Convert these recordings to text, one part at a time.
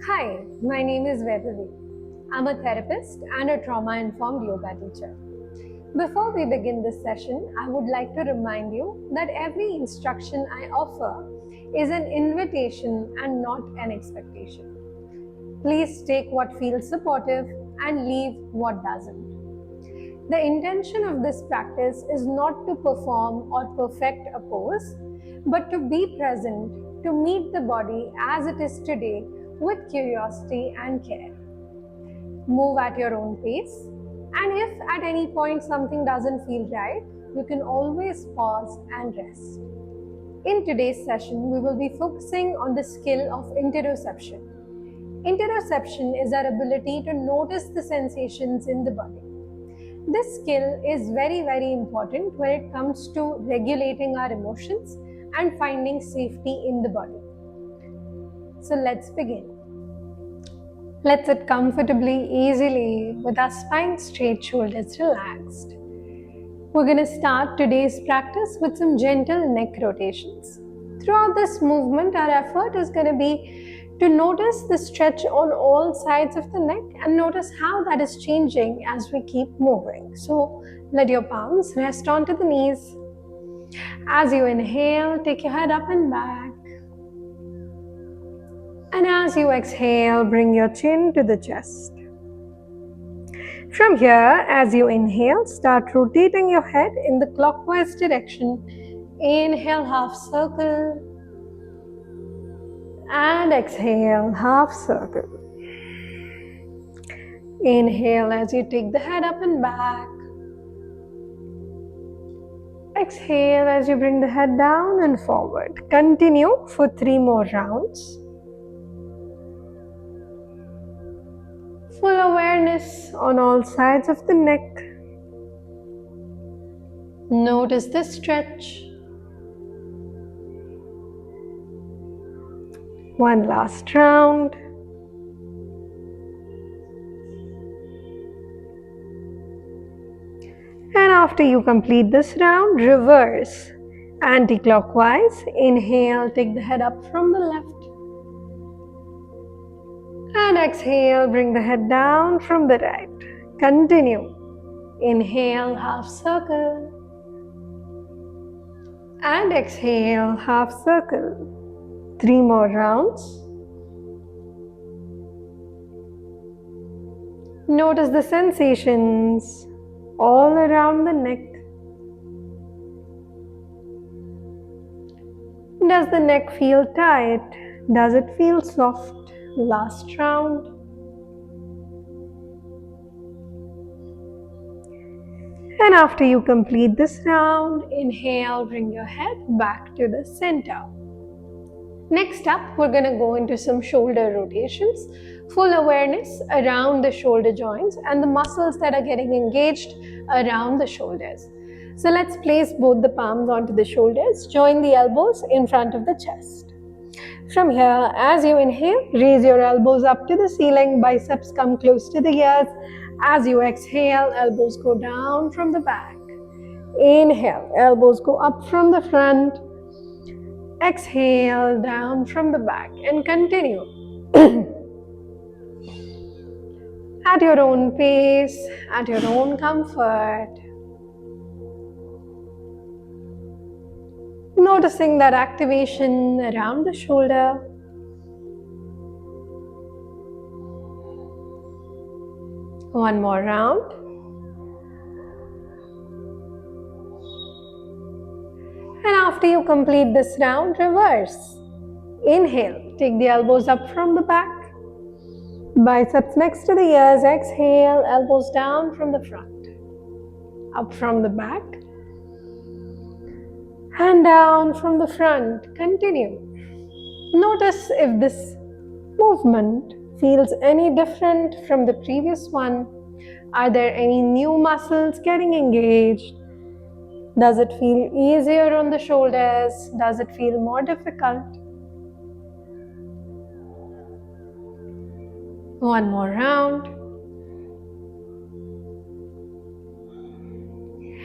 Hi, my name is Vaibhavi. I'm a therapist and a trauma-informed yoga teacher. Before we begin this session, I would like to remind you that every instruction I offer is an invitation and not an expectation. Please take what feels supportive and leave what doesn't. The intention of this practice is not to perform or perfect a pose, but to be present, to meet the body as it is today with curiosity and care. Move at your own pace, and if at any point something doesn't feel right, you can always pause and rest. In today's session, we will be focusing on the skill of interoception. Interoception is our ability to notice the sensations in the body. This skill is very important when it comes to regulating our emotions and finding safety in the body. So let's begin. Let's sit comfortably, easily, with our spine straight, shoulders relaxed. We're going to start today's practice with some gentle neck rotations. Throughout this movement, our effort is going to be to notice the stretch on all sides of the neck and notice how that is changing as we keep moving. So let your palms rest onto the knees. As you inhale, take your head up and back. And as you exhale, bring your chin to the chest. From here, as you inhale, start rotating your head in the clockwise direction. Inhale, half circle. And exhale, half circle. Inhale as you take the head up and back. Exhale as you bring the head down and forward. Continue for 3 more rounds. Full awareness on all sides of the neck. Notice the stretch. One last round. And after you complete this round, reverse. Anti-clockwise. Inhale, take the head up from the left. And exhale, bring the head down from the right. Continue. Inhale, half circle. And exhale, half circle. 3 more rounds. Notice the sensations all around the neck. Does the neck feel tight? Does it feel soft? Last round. And after you complete this round, inhale, bring your head back to the center. Next up, we're going to go into some shoulder rotations. Full awareness around the shoulder joints and the muscles that are getting engaged around the shoulders. So let's place both the palms onto the shoulders, join the elbows in front of the chest. From here, as you inhale, raise your elbows up to the ceiling, biceps come close to the ears. As you exhale, elbows go down from the back. Inhale, elbows go up from the front. Exhale, down from the back, and continue. At your own pace, at your own comfort. Noticing that activation around the shoulder. One more round. And after you complete this round, reverse. Inhale, take the elbows up from the back. Biceps next to the ears. Exhale, elbows down from the front. Up from the back. And down from the front. Continue. Notice if this movement feels any different from the previous one. Are there any new muscles getting engaged? Does it feel easier on the shoulders? Does it feel more difficult? One more round.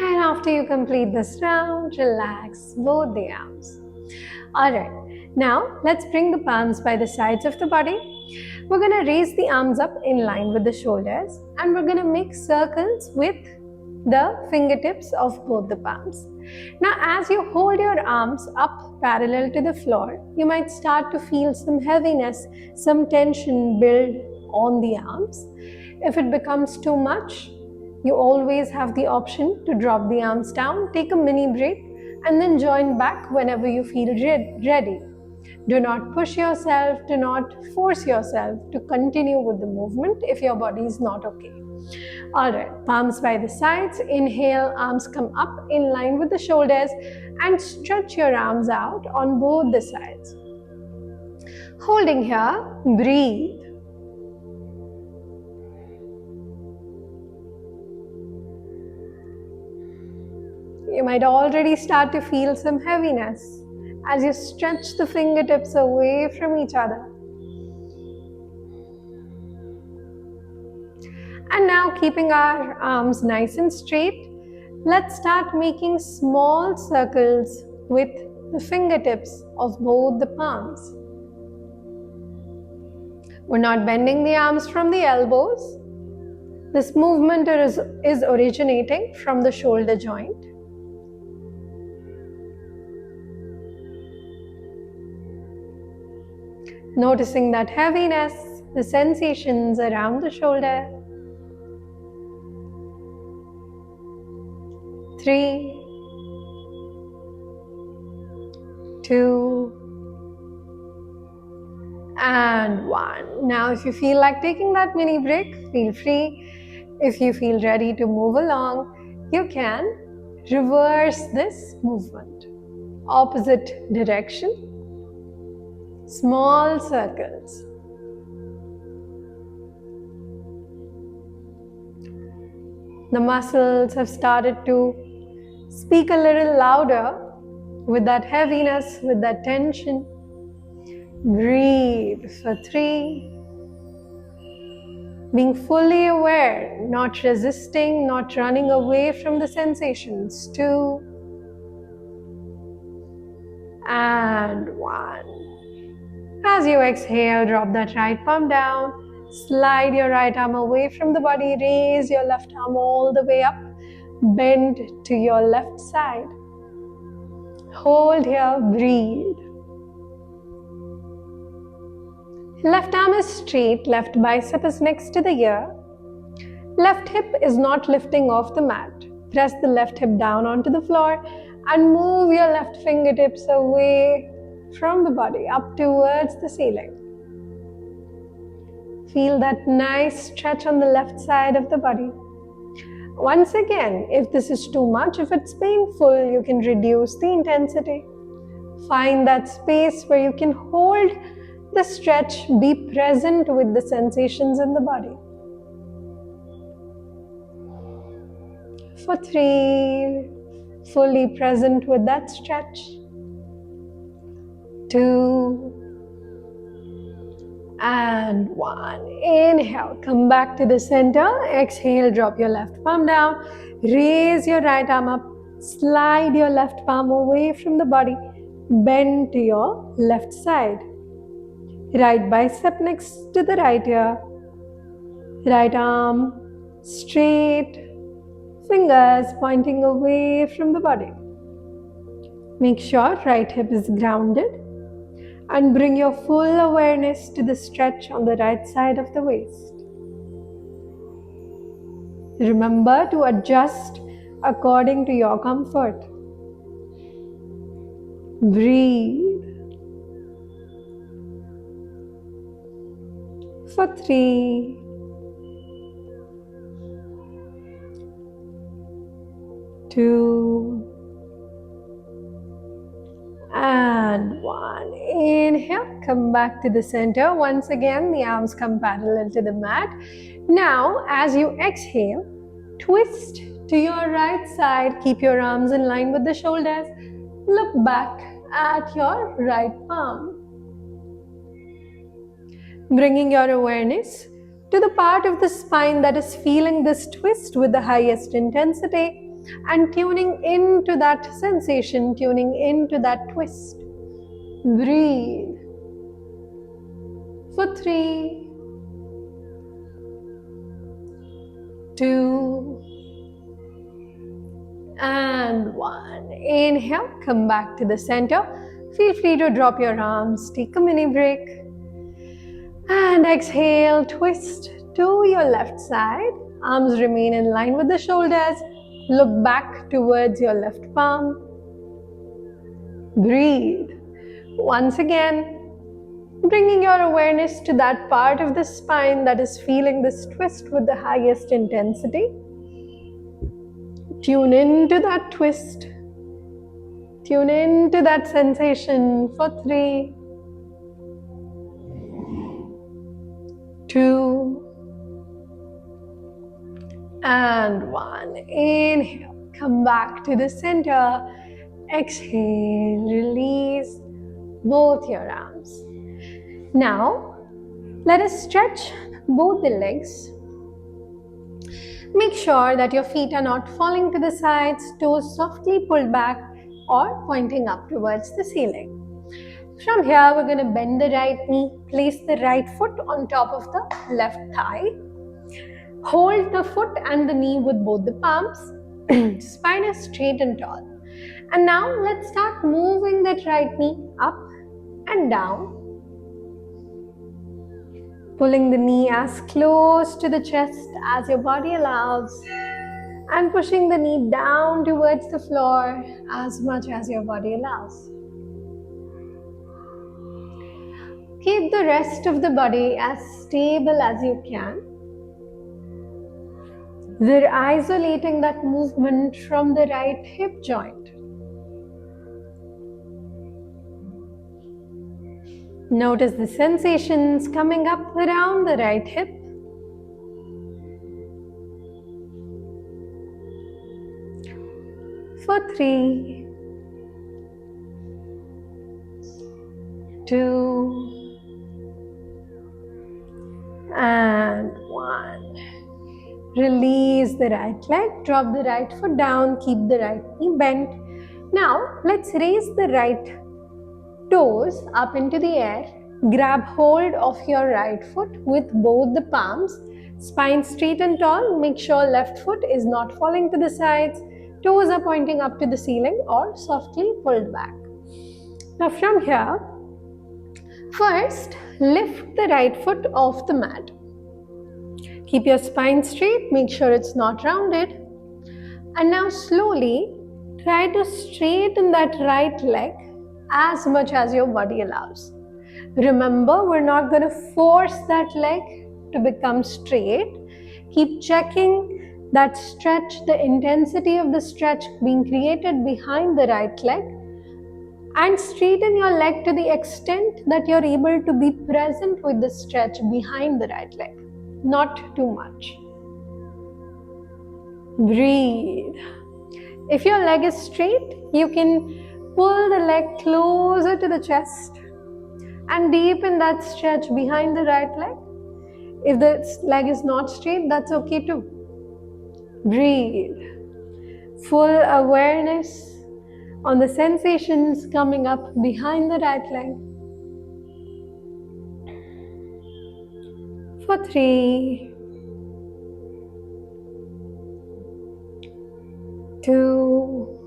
And after you complete this round, relax both the arms. Alright, Now, let's bring the palms by the sides of the body. We're going to raise the arms up in line with the shoulders, and we're going to make circles with the fingertips of both the palms. Now, as you hold your arms up parallel to the floor, you might start to feel some heaviness, some tension build on the arms. If it becomes too much, you always have the option to drop the arms down, take a mini break, and then join back whenever you feel ready. Do not push yourself, do not force yourself to continue with the movement if your body is not okay. Alright, palms by the sides. Inhale, arms come up in line with the shoulders and stretch your arms out on both the sides. Holding here, breathe. You might already start to feel some heaviness as you stretch the fingertips away from each other. And now, keeping our arms nice and straight, let's start making small circles with the fingertips of both the palms. We're not bending the arms from the elbows. This movement is originating from the shoulder joint. Noticing that heaviness, the sensations around the shoulder. 3, 2, and 1. Now, if you feel like taking that mini break, feel free. If you feel ready to move along, you can reverse this movement. Opposite direction. Small circles. The muscles have started to speak a little louder with that heaviness, with that tension. Breathe for 3. Being fully aware, not resisting, not running away from the sensations. 2 and 1. As you exhale, drop that right palm down. Slide your right arm away from the body. Raise your left arm all the way up. Bend to your left side. Hold here, breathe. Left arm is straight, left bicep is next to the ear. Left hip is not lifting off the mat. Press the left hip down onto the floor and move your left fingertips away from the body up towards the ceiling. Feel that nice stretch on the left side of the body. Once again, if this is too much, if it's painful, you can reduce the intensity. Find that space where you can hold the stretch, be present with the sensations in the body. For 3, fully present with that stretch. 2 and 1. Inhale, come back to the center. Exhale, drop your left palm down. Raise your right arm up. Slide your left palm away from the body. Bend to your left side. Right bicep next to the right ear. Right arm straight. Fingers pointing away from the body. Make sure right hip is grounded. And bring your full awareness to the stretch on the right side of the waist. Remember to adjust according to your comfort. Breathe. For 3, 2, and 1. Inhale, come back to the center. Once again, the arms come parallel to the mat. Now, as you exhale, twist to your right side. Keep your arms in line with the shoulders. Look back at your right palm. Bringing your awareness to the part of the spine that is feeling this twist with the highest intensity. And tuning into that sensation, tuning into that twist. Breathe. For 3, 2, and 1. Inhale, come back to the center. Feel free to drop your arms, take a mini break. And exhale, twist to your left side. Arms remain in line with the shoulders. Look back towards your left palm. Breathe. Once again, bringing your awareness to that part of the spine that is feeling this twist with the highest intensity. Tune into that twist. Tune into that sensation for 3, 2, and 1. Inhale, come back to the center. Exhale, release both your arms. Now, let us stretch both the legs. Make sure that your feet are not falling to the sides, toes softly pulled back or pointing up towards the ceiling. From here, we're going to bend the right knee, place the right foot on top of the left thigh. Hold the foot and the knee with both the palms. Spine is straight and tall. And now let's start moving that right knee up and down. Pulling the knee as close to the chest as your body allows. And pushing the knee down towards the floor as much as your body allows. Keep the rest of the body as stable as you can. We're isolating that movement from the right hip joint. Notice the sensations coming up around the right hip. For 3, 2, and 1. Release the right leg, drop the right foot down, keep the right knee bent. Now, let's raise the right toes up into the air. Grab hold of your right foot with both the palms. Spine straight and tall. Make sure left foot is not falling to the sides. Toes are pointing up to the ceiling or softly pulled back. Now from here, first lift the right foot off the mat. Keep your spine straight, make sure it's not rounded. And now slowly try to straighten that right leg as much as your body allows. Remember, we're not going to force that leg to become straight. Keep checking that stretch, the intensity of the stretch being created behind the right leg. And straighten your leg to the extent that you're able to be present with the stretch behind the right leg. Not too much. Breathe. If your leg is straight, you can pull the leg closer to the chest and deepen that stretch behind the right leg. If the leg is not straight, that's okay too. Breathe. Full awareness on the sensations coming up behind the right leg. For 3, 2,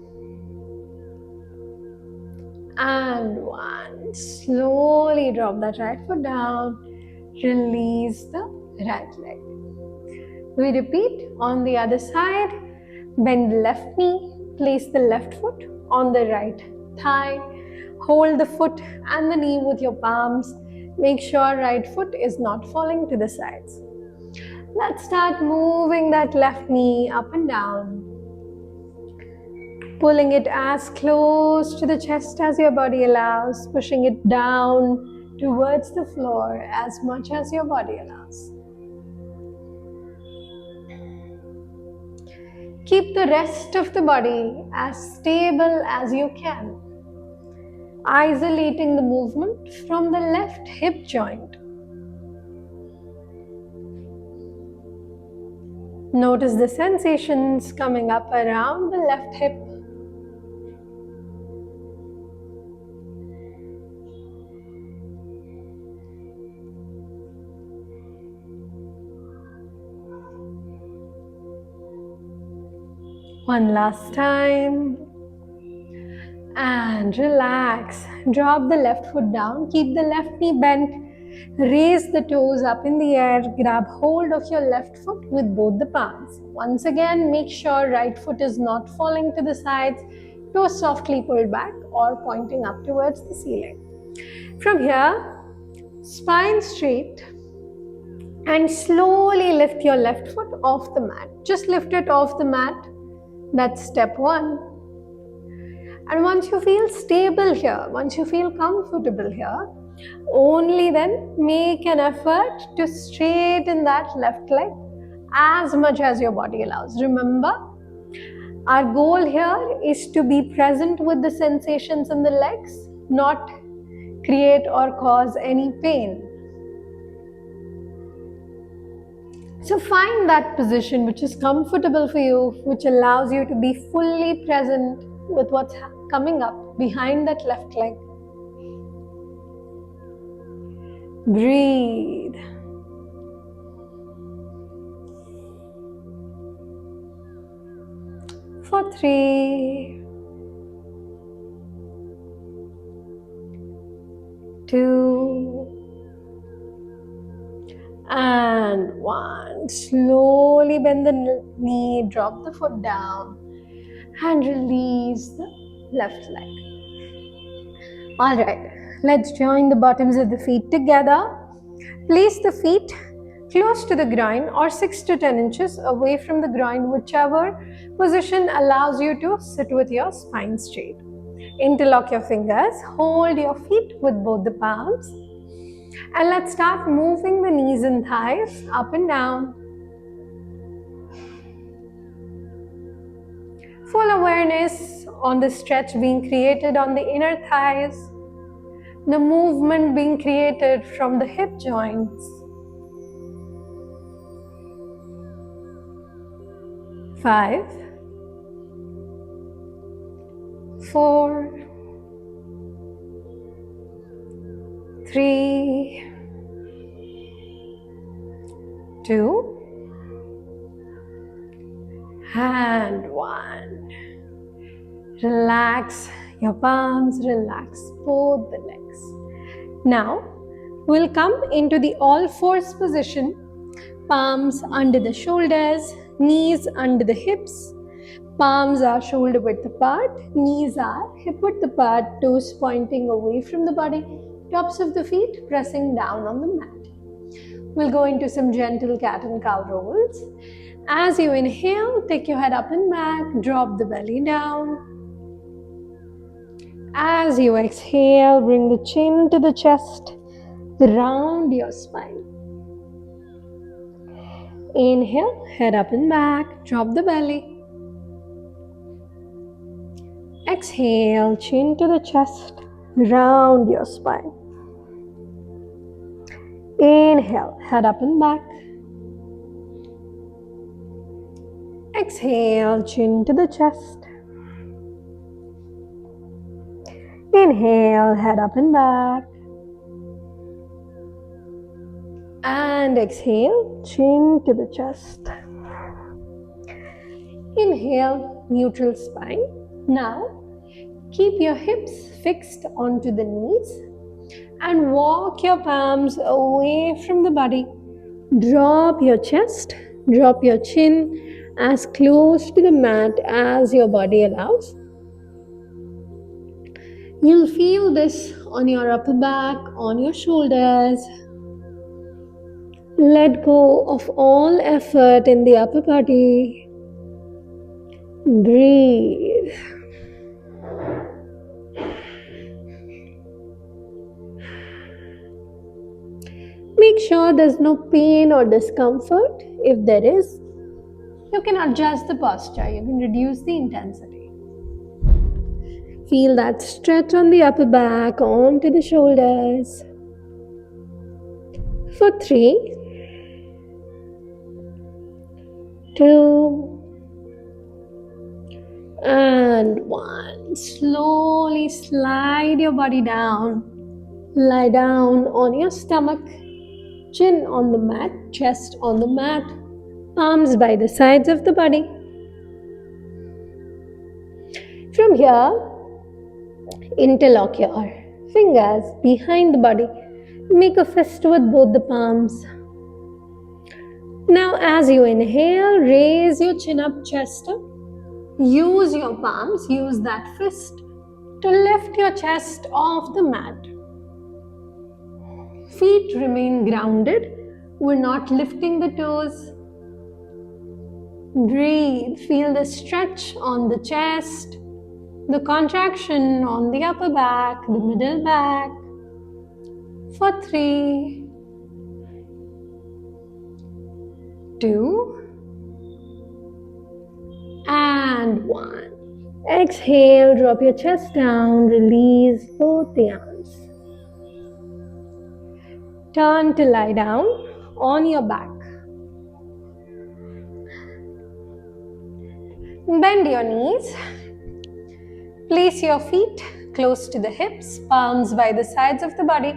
and 1. Slowly drop that right foot down. Release the right leg. We repeat on the other side. Bend the left knee. Place the left foot on the right thigh. Hold the foot and the knee with your palms. Make sure right foot is not falling to the sides. Let's start moving that left knee up and down. Pulling it as close to the chest as your body allows. Pushing it down towards the floor as much as your body allows. Keep the rest of the body as stable as you can. Isolating the movement from the left hip joint. Notice the sensations coming up around the left hip. One last time. And relax. Drop the left foot down. Keep the left knee bent. Raise the toes up in the air. Grab hold of your left foot with both the palms. Once again, make sure right foot is not falling to the sides. Toes softly pulled back or pointing up towards the ceiling. From here, spine straight, and slowly lift your left foot off the mat. Just lift it off the mat. That's step one. And once you feel stable here, once you feel comfortable here, only then make an effort to straighten that left leg as much as your body allows. Remember, our goal here is to be present with the sensations in the legs, not create or cause any pain. So find that position which is comfortable for you, which allows you to be fully present with what's coming up behind that left leg. Breathe. For 3, 2, and 1. Slowly bend the knee, drop the foot down, and release the left leg. Alright, let's join the bottoms of the feet together. Place the feet close to the ground or 6 to 10 inches away from the ground, whichever position allows you to sit with your spine straight. Interlock your fingers, hold your feet with both the palms, and let's start moving the knees and thighs up and down. Full awareness on the stretch being created on the inner thighs, the movement being created from the hip joints. 5, 4, 3, 2, and 1. Relax your palms, relax both the legs. Now, we'll come into the all fours position. Palms under the shoulders, knees under the hips. Palms are shoulder width apart, knees are hip width apart, toes pointing away from the body, tops of the feet pressing down on the mat. We'll go into some gentle cat and cow rolls. As you inhale, take your head up and back, drop the belly down. As you exhale, bring the chin to the chest, round your spine. Inhale, head up and back, drop the belly. Exhale, chin to the chest, round your spine. Inhale, head up and back. Exhale, chin to the chest. Inhale, head up and back. And exhale, chin to the chest. Inhale, neutral spine. Now, keep your hips fixed onto the knees and walk your palms away from the body. Drop your chest, drop your chin as close to the mat as your body allows. You'll feel this on your upper back, on your shoulders. Let go of all effort in the upper body. Breathe. Make sure there's no pain or discomfort. If there is, you can adjust the posture. You can reduce the intensity. Feel that stretch on the upper back, onto the shoulders. For 3, 2, and 1. Slowly slide your body down. Lie down on your stomach, chin on the mat, chest on the mat, palms by the sides of the body. here, interlock your fingers behind the body. Make a fist with both the palms. Now, as you inhale, raise your chin up, chest up. Use your palms, use that fist to lift your chest off the mat. Feet remain grounded. We're not lifting the toes. Breathe. Feel the stretch on the chest, the contraction on the upper back, the middle back. For 3, 2, and 1. Exhale, drop your chest down, release both the arms. Turn to lie down on your back. Bend your knees. Place your feet close to the hips, palms by the sides of the body.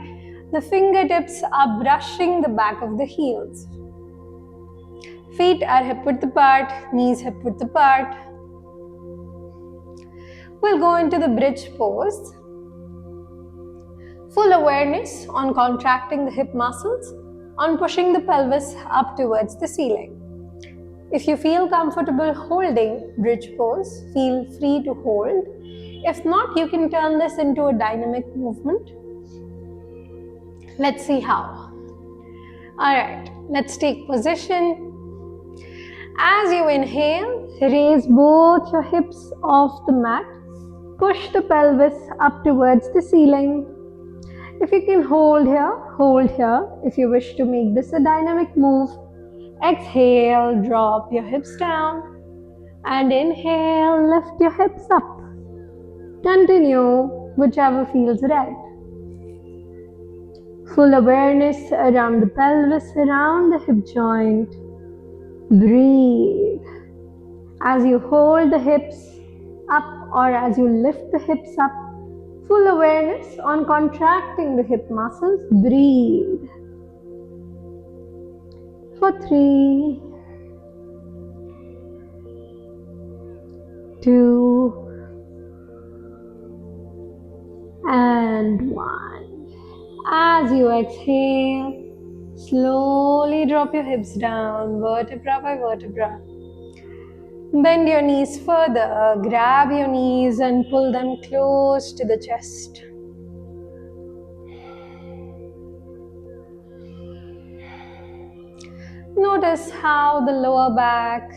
The fingertips are brushing the back of the heels. Feet are hip-width apart, knees hip-width apart. We'll go into the bridge pose. Full awareness on contracting the hip muscles, on pushing the pelvis up towards the ceiling. If you feel comfortable holding bridge pose, feel free to hold. If not, you can turn this into a dynamic movement. Let's see how. Alright, let's take position. As you inhale, raise both your hips off the mat. Push the pelvis up towards the ceiling. If you can hold here, hold here. If you wish to make this a dynamic move, exhale, drop your hips down. And inhale, lift your hips up. Continue whichever feels right. Full awareness around the pelvis, around the hip joint. Breathe. As you hold the hips up or as you lift the hips up, full awareness on contracting the hip muscles. Breathe. For 3, 2, and 1. As you exhale, slowly drop your hips down, vertebra by vertebra. Bend your knees further, grab your knees and pull them close to the chest. Notice how the lower back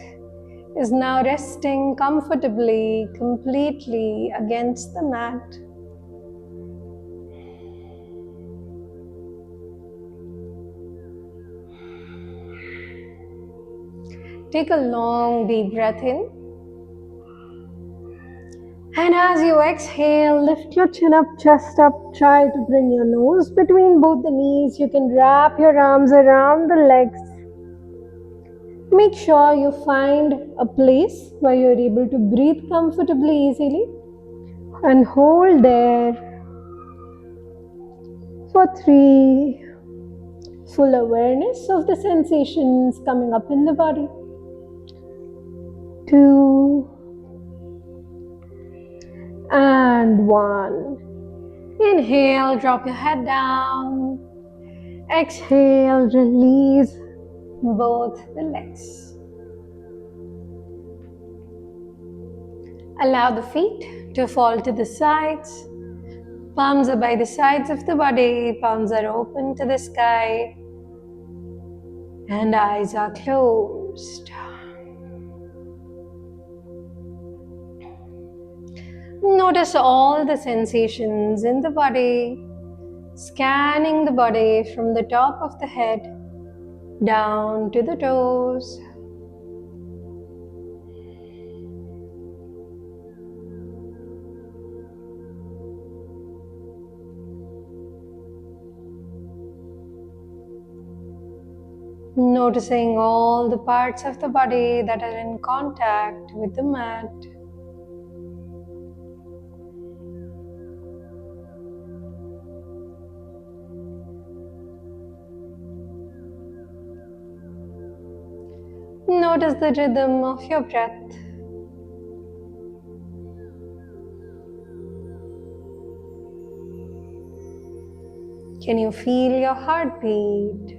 is now resting comfortably, completely against the mat. Take a long deep breath in. And as you exhale, lift your chin up, chest up. Try to bring your nose between both the knees. You can wrap your arms around the legs. Make sure you find a place where you're able to breathe comfortably, easily. And hold there for 3. Full awareness of the sensations coming up in the body. 2, and 1. Inhale, drop your head down. Exhale, release both the legs. Allow the feet to fall to the sides. Palms are by the sides of the body. Palms are open to the sky. And eyes are closed. Notice all the sensations in the body, scanning the body from the top of the head down to the toes. Noticing all the parts of the body that are in contact with the mat. Notice the rhythm of your breath. Can you feel your heartbeat?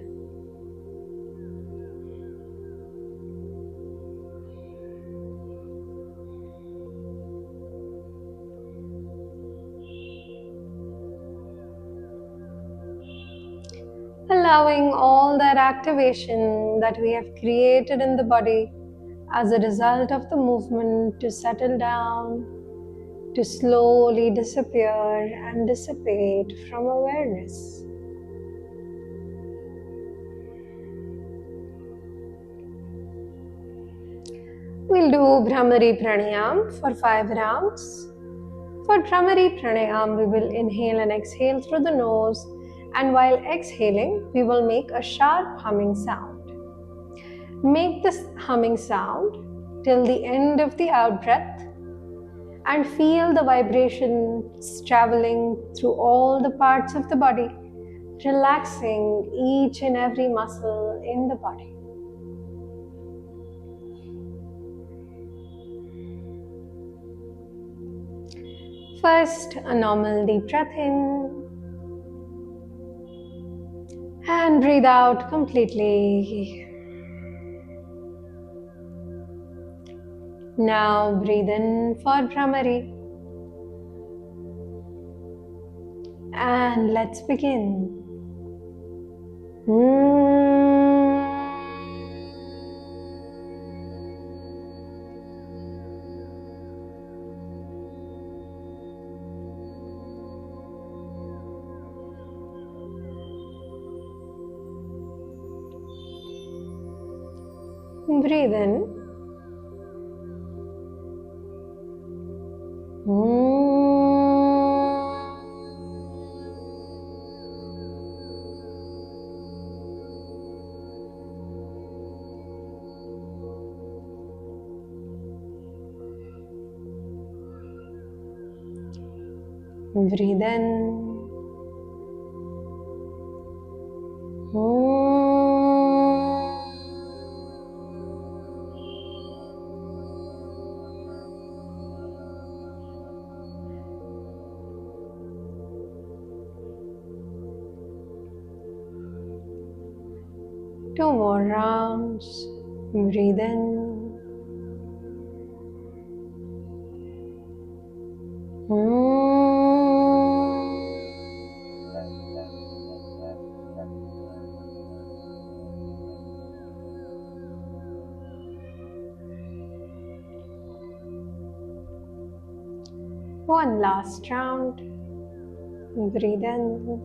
Allowing all that activation that we have created in the body as a result of the movement to settle down, to slowly disappear and dissipate from awareness. We'll do Bhramari Pranayam for 5 rounds. For Bhramari Pranayam, we will inhale and exhale through the nose, and while exhaling, we will make a sharp humming sound. Make this humming sound till the end of the out breath and feel the vibrations traveling through all the parts of the body, relaxing each and every muscle in the body. First, a normal deep breath in and breathe out completely. Now breathe in for Bhramari. And let's begin. Breathe in. Breathe in. Two more rounds. Breathe in. One last round. Breathe in.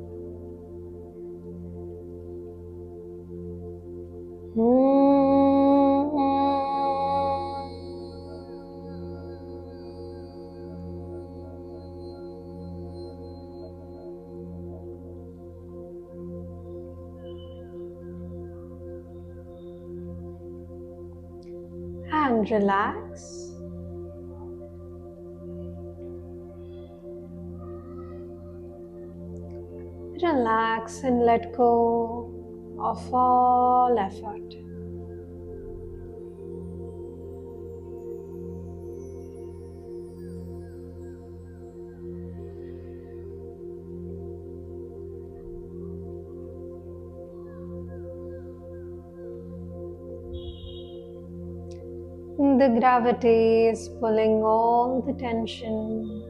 And relax. Relax and let go of all effort. The gravity is pulling all the tension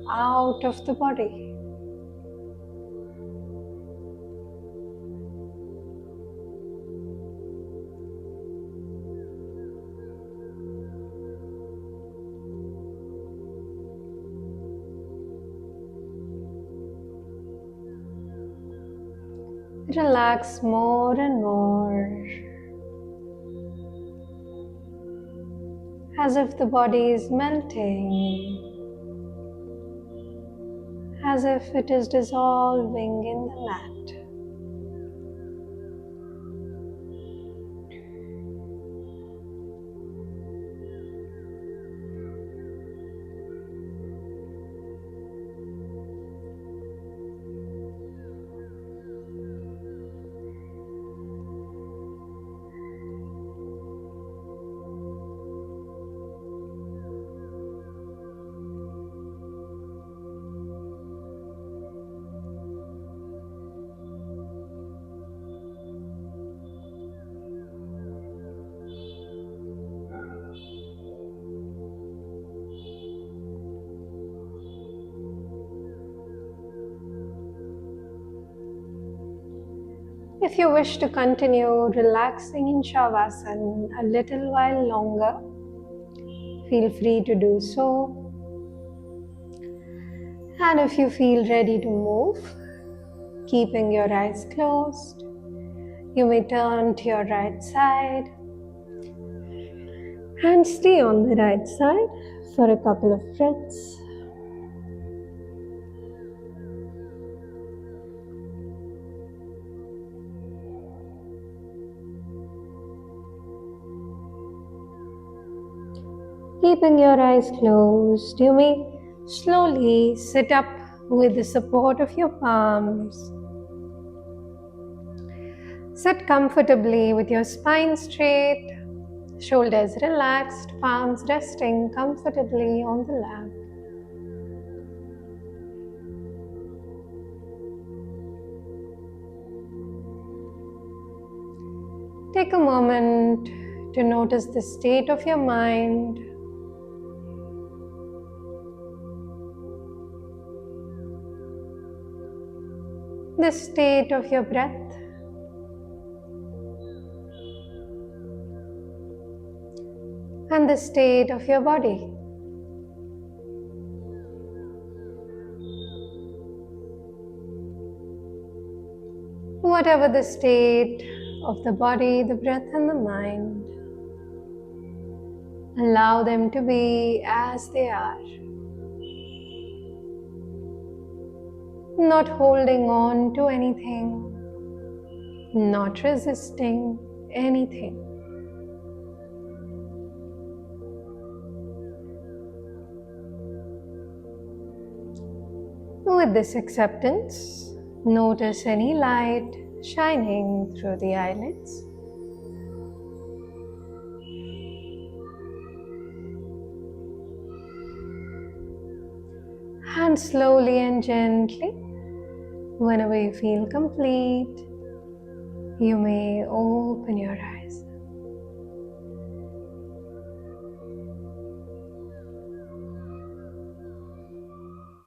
out of the body. Relax more and more, as if the body is melting, as if it is dissolving in the mat. If you wish to continue relaxing in Shavasana a little while longer, feel free to do so. And if you feel ready to move, keeping your eyes closed, you may turn to your right side and stay on the right side for a couple of breaths. Keeping your eyes closed, you may slowly sit up with the support of your palms. Sit comfortably with your spine straight, shoulders relaxed, palms resting comfortably on the lap. Take a moment to notice the state of your mind. The state of your breath. And the state of your body. Whatever the state of the body, the breath and the mind, allow them to be as they are. Not holding on to anything, not resisting anything. With this acceptance, notice any light shining through the eyelids. And slowly and gently, whenever you feel complete, you may open your eyes.